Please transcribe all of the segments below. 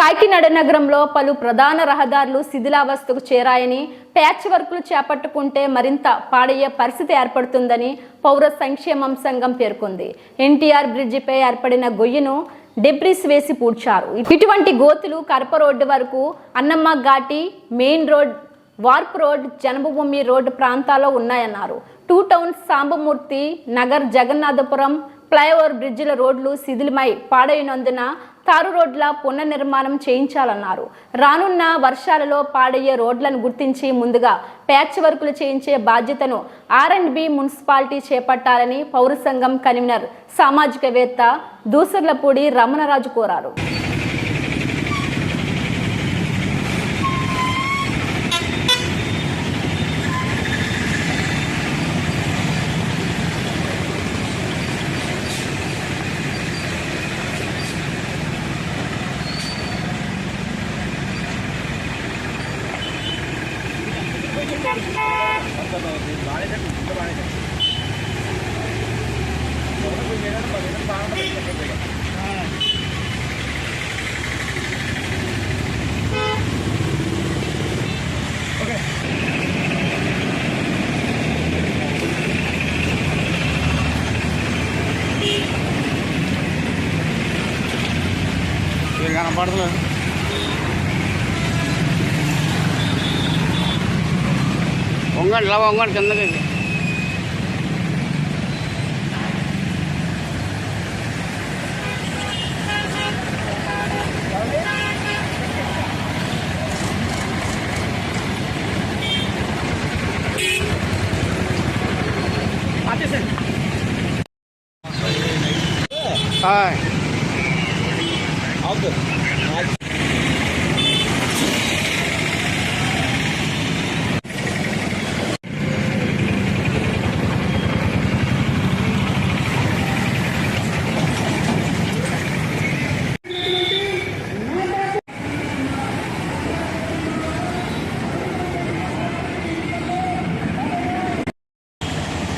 కాకినాడ నగరంలో పలు ప్రధాన రహదారులు శిథిలావస్థకు చేరాయని, ప్యాచ్ వర్కులు చేపట్టుకుంటే మరింత పాడయ్యే పరిస్థితి ఏర్పడుతుందని పౌర సంక్షేమం సంఘం పేర్కొంది. ఎన్టీఆర్ బ్రిడ్జిపై ఏర్పడిన గొయ్యను డెబ్రిస్ వేసి పూడ్చారు. ఇటువంటి గోతులు కరప రోడ్డు వరకు, Annamma Ghati, main road, wharf road, Janmabhoomi road ప్రాంతాల్లో ఉన్నాయన్నారు. Two town, Sambamurthy Nagar, Jagannathapuram flyover బ్రిడ్జిల రోడ్లు శిథిలమై పాడైనందున తారు రోడ్ల పునర్నిర్మాణం చేయించాలన్నారు. రానున్న వర్షాలలో పాడయ్యే రోడ్లను గుర్తించి ముందుగా ప్యాచ్ వర్కులు చేయించే బాధ్యతను R&B మున్సిపాలిటీ చేపట్టాలని పౌర సంఘం కన్వీనర్ సామాజికవేత్త దూసర్లపూడి రమణరాజు కోరారు. కనపడలేదు. వంగండి ఇలా వంగండి కిందకి.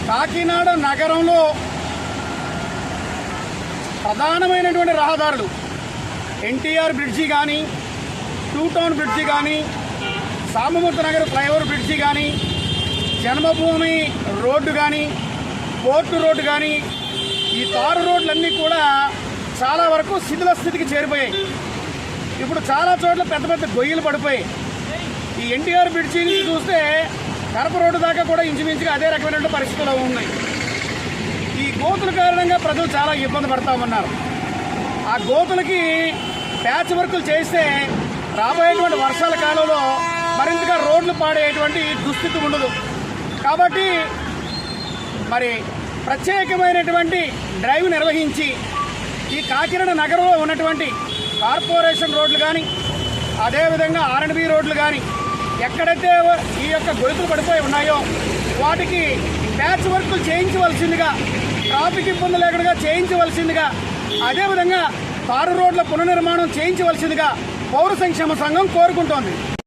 కాకినాడ నగరంలో ప్రధానమైనటువంటి రహదారులు ఎన్టీఆర్ బ్రిడ్జి కానీ, టూ టౌన్ బ్రిడ్జి కానీ, సాంబమూర్తి నగర్ ఫ్లైఓవర్ బ్రిడ్జి కానీ, జన్మభూమి రోడ్డు కానీ, పోర్టు రోడ్డు కానీ, ఈ తారు రోడ్లన్నీ కూడా చాలా వరకు శిథిల స్థితికి చేరిపోయాయి. ఇప్పుడు చాలా చోట్ల పెద్ద పెద్ద గొయ్యలు పడిపోయాయి. ఈ ఎన్టీఆర్ బ్రిడ్జి నుంచి చూస్తే కరప రోడ్డు దాకా కూడా ఇంచుమించుగా అదే రకమైన పరిస్థితులు ఉన్నాయి. ఈ గోతుల కారణంగా ప్రజలు చాలా ఇబ్బంది పడతా ఉన్నారు. ఆ గోతులకి ప్యాచ్ వర్కులు చేస్తే రాబోయేటువంటి వర్షాల కాలంలో మరింతగా రోడ్లు పాడేటువంటి దుస్థితి ఉండదు. కాబట్టి మరి ప్రత్యేకమైనటువంటి డ్రైవ్ నిర్వహించి ఈ కాకినాడ నగరంలో ఉన్నటువంటి కార్పొరేషన్ రోడ్లు కానీ, అదేవిధంగా R&B రోడ్లు కానీ ఎక్కడైతే ఈ యొక్క గొలుసులు పడిపోయి ఉన్నాయో వాటికి ప్యాచ్ వర్కులు చేయించవలసిందిగా, ట్రాఫిక్ ఇబ్బంది లేకుండా చేయించవలసిందిగా, అదేవిధంగా తారు రోడ్ల పునర్నిర్మాణం చేయించవలసిందిగా పౌర సంక్షేమ సంఘం కోరుకుంటోంది.